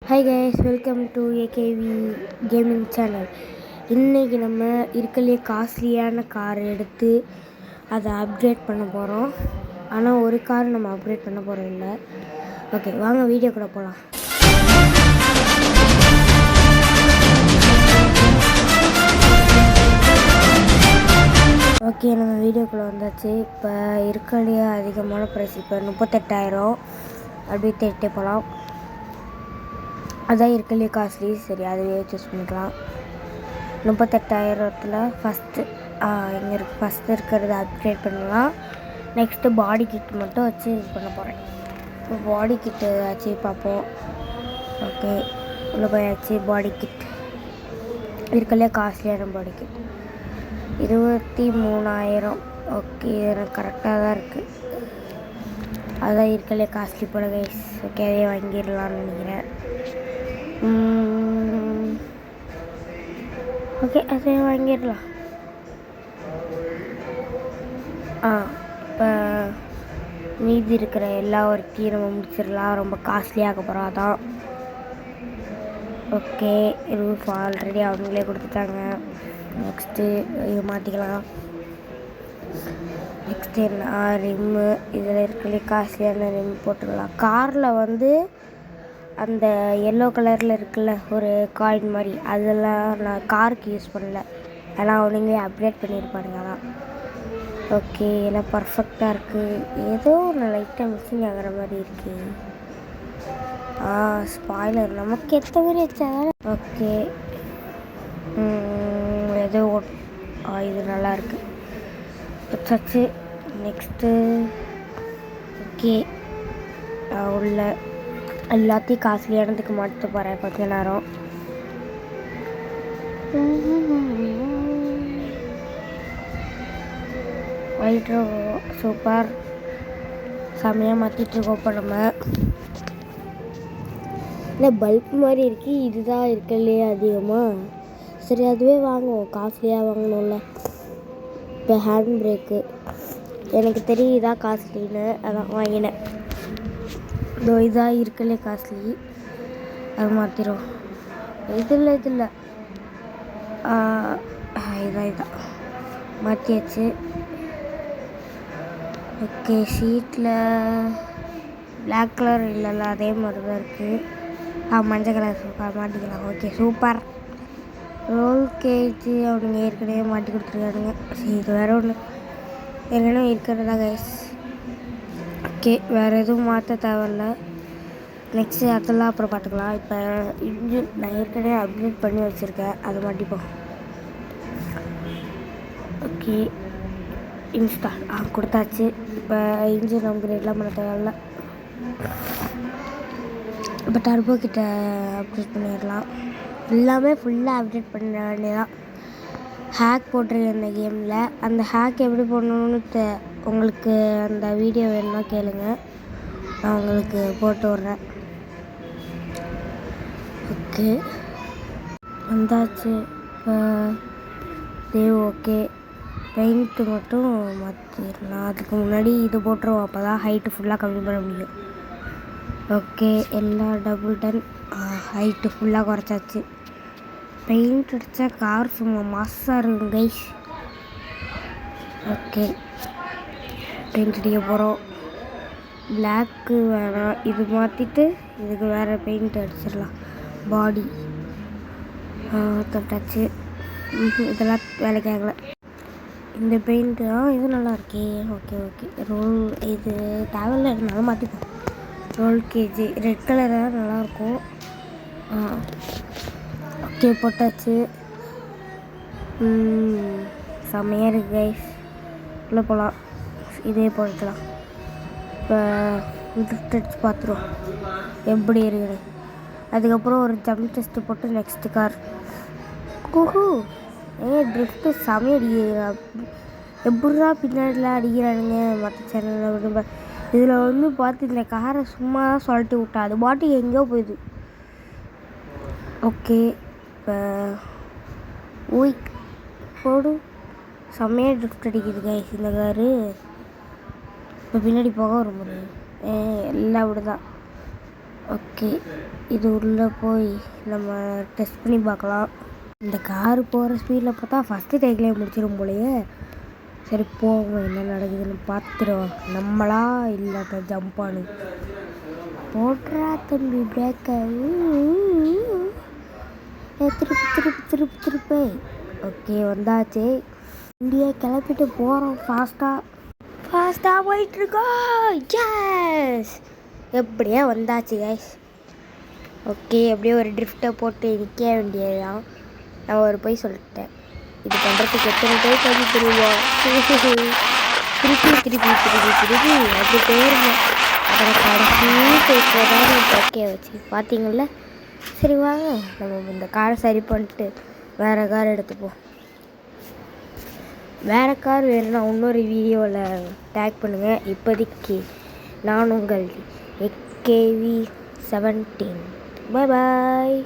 Hi guys, welcome to AKV gaming channel. இன்றைக்கி நம்ம இருக்கலையே காஸ்ட்லியான கார் எடுத்து அதை அப்கிரேட் பண்ண போகிறோம். ஆனால் ஒரு கார் நம்ம அப்கிரேட் பண்ண போகிறோம் இல்லை. ஓகே, வாங்க வீடியோ கூட போகலாம். ஓகே, நம்ம வீடியோக்குள்ளே வந்தாச்சு. இப்போ இருக்கலையே அதிகமான ப்ரைஸ், இப்போ 38,000 அப்படி தேடிட்டே போகலாம். அதான் இருக்கலையே காஸ்ட்லி. சரி, அதுவே சூஸ் பண்ணிக்கலாம். 38,000 ஃபஸ்ட்டு இங்கே இருக்குது. ஃபஸ்ட்டு இருக்கிறத அப்கிரேட் பண்ணலாம். நெக்ஸ்ட்டு பாடி கிட் மட்டும் வச்சு இது பண்ண போகிறேன். இப்போ பாடி கிட்டு வச்சு பார்ப்போம். ஓகே, உள்ள போயாச்சு. பாடி கிட் இருக்கலையே காஸ்ட்லியான பாடி கிட் 23,000. ஓகே, எனக்கு கரெக்டாக தான் இருக்குது. அதுதான் இருக்கலையே காஸ்ட்லி போல கைஸ். ஓகே, அதே வாங்கிடலான்னு நினைக்கிறேன். ஓகே, அதே வாங்கிடலாம். இப்போ மீதி இருக்கிற எல்லா ஒர்க்கையும் நம்ம முடிச்சிடலாம். ரொம்ப காஸ்ட்லியாக போகிறோம் அதான். ஓகே, ரூஃப் ஆல்ரெடி அவங்களே கொடுத்துட்டாங்க. நெக்ஸ்ட்டு இது மாற்றிக்கலாம். நெக்ஸ்ட்டு என்ன, ரிம்மு. இதில் இருக்கிற காஸ்ட்லியான ரிம் போட்டுக்கலாம். காரில் வந்து அந்த எல்லோ கலரில் இருக்குல்ல ஒரு காயின் மாதிரி, அதெல்லாம் நான் காருக்கு யூஸ் பண்ணல. ஆனால் அவனுங்களே அப்டேட் பண்ணியிருப்பானுங்க அதான். ஓகே, எல்லாம் பர்ஃபெக்டாக இருக்குது. ஏதோ ஒரு லைட்டாக மிஸ்ஸிங் ஆகிற மாதிரி இருக்குது. ஸ்பாய்லர் நமக்கு எத்த மாதிரி வச்சாங்க. ஓகே, ஏதோ இது நல்லாயிருக்கு வச்சாச்சு. நெக்ஸ்ட்டு ஓகே, உள்ள எல்லாத்தையும் காஸ்ட்லியானதுக்கு மாட்டு போகிறேன் கொஞ்ச நேரம். ஒயிட்ரோ சூப்பர், செம்மையாக மாற்றிட்டுருக்கோம். இப்போ நம்ம இல்லை பல்ப் மாதிரி இருக்குது. இதுதான் இருக்கலையே அதிகமாக. சரி, அதுவே வாங்குவோம். காஸ்ட்லியாக வாங்கணும்ல. இப்போ ஹேண்ட் பிரேக்கு எனக்கு தெரியும் இதான் காஸ்ட்லின்னு, அதான் வாங்கினேன். இதோ இதாக இருக்கலே காஸ்ட்லி, அது மாற்றிடும். இதில் இதான் மாற்றியாச்சு. ஓகே, ஷீட்டில் பிளாக் கலர் இல்லைல்ல, அதே மாதிரி தான் இருக்குது. மஞ்சள் கலர் சூப்பர் மாட்டிக்கலாம். Okay, super. ரோல் கேஜ் அவனுங்க ஏற்கனவே மாட்டி கொடுத்துருக்கானுங்க. சரி, இது வேறு ஒன்று ஏற்கனவே இருக்கிறதா கைஸ். ஓகே, வேறு எதுவும் மாற்ற தேவையில்ல. நெக்ஸ்ட்டு அதெல்லாம் அப்புறம் பார்த்துக்கலாம். இப்போ இன்ஜின் நான் ஏற்கனவே அப்டேட் பண்ணி வச்சுருக்கேன், அதை மாட்டிப்போம். ஓகே, இன்ஸ்டால் கொடுத்தாச்சு. இப்போ இன்ஜின் அப்கிரேட்லாம் பண்ண தேவையில்ல. இப்போ டர்போ கிட்ட அப்டேட் பண்ணிடலாம். எல்லாமே ஃபுல்லாக அப்டேட் பண்ண வேண்டியதான். ஹேக் போட்டிருக்கேன் இந்த கேமில். அந்த ஹேக் எப்படி பண்ணணும்னு உங்களுக்கு அந்த வீடியோ வேணும்னா கேளுங்க, நான் உங்களுக்கு போட்டு விட்றேன். ஓகே, வந்தாச்சு. இப்போ ஓகே, பெயிண்ட்டு மட்டும் மாற்றிடலாம். அதுக்கு முன்னாடி இது போட்டுருவோம், அப்போ தான் ஹைட்டு ஃபுல்லாக கம்மி பண்ண முடியும். ஓகே, எல்லாம் டபுள் டன். ஹைட்டு ஃபுல்லாக குறைச்சாச்சு. பெயிண்ட் அடித்தா கார் சும்மா மாசாக இருக்கும் கைஸ். ஓகே, பெயிண்ட் அடிக்க போகிறோம். பிளாக்கு வேணாம், இது மாற்றிட்டு இதுக்கு வேறு பெயிண்ட் அடிச்சிடலாம். பாடி தொட்டாச்சு. இதெல்லாம் வேலைக்கு ஆகலை. இந்த பெயிண்ட்டு இது நல்லா இருக்கே. ஓகே ஓகே, ரோல் இது தேவையில்லை, இருந்தாலும் மாற்றிப்போம். ரோல் கேஜி ரெட் கலராக நல்லாயிருக்கும். ஓகே, போட்டாச்சு. செம்மையாக இருக்குது கைஸ். உள்ளே போகலாம், இதே போட்டுக்கலாம். இப்போ ட்ரிஃப்ட் அடிச்சு பார்த்துருவோம் எப்படி இருக்குது. அதுக்கப்புறம் ஒரு ஜம்ப் டெஸ்ட்டு போட்டு நெக்ஸ்ட்டு கார். ட்ரிஃப்ட்டு செம்மையாக அடிக்கிறா. எப்படிரா பின்னாடிலாம் அடிக்கிறானுங்க மற்ற சேனலில் விடும்ப. இதில் வந்து பார்த்து இந்த காரை சும்மா தான் சொல்லிட்டு விட்டா, அது பாட்டுக்கு எங்கேயோ போயிடுது. ஓகே, இப்போ போடு. செம்மையாக ட்ரிஃப்ட் அடிக்குது கைஸ் இந்த காரு. இப்போ பின்னாடி போக வர முடியும் எல்லாம் விடுதான். ஓகே, இது உள்ளே போய் நம்ம டெஸ்ட் பண்ணி பார்க்கலாம். இந்த காரு போகிற ஸ்பீடில் பார்த்தா ஃபஸ்ட்டு டேக்லேயே முடிச்சிடும் போலையே. சரி போவோம், என்ன நடக்குதுன்னு பார்த்துருவோம். நம்மளா இல்லாட்ட ஜம்பானு போடுறா தம்பி பிரேக்கை. திருப்பி திருப்பி திருப்பி திருப்பி. ஓகே வந்தாச்சு. இந்தியா கிளப்பிட்டு போகிறோம். ஃபாஸ்ட்டாக போயிட்டுருக்கோம். எஸ், எப்படியா வந்தாச்சு கைஸ். ஓகே, அப்படியே ஒரு ட்ரிஃப்ட்டை போட்டு நிற்க வேண்டியது தான். நான் ஒரு போய் சொல்லிட்டேன். இது பண்ணுறதுக்கு எத்தனை போய் பண்ணி தருவோம். திருப்பி திருப்பி திருப்பி திருப்பி அப்படி போயிருந்தேன். அப்புறம் கடைசி போய்தான் ஓகே வச்சு பார்த்தீங்கள. சரி வாங்க, நம்ம இந்த காரை சரி பண்ணிட்டு வேறு கார் எடுத்துப்போம். வேறு கார் வேணும்னா இன்னொரு வீடியோவில் டேக் பண்ணுங்கள். இப்போதைக்கு நான் உங்கள் AKV17. Bye bye.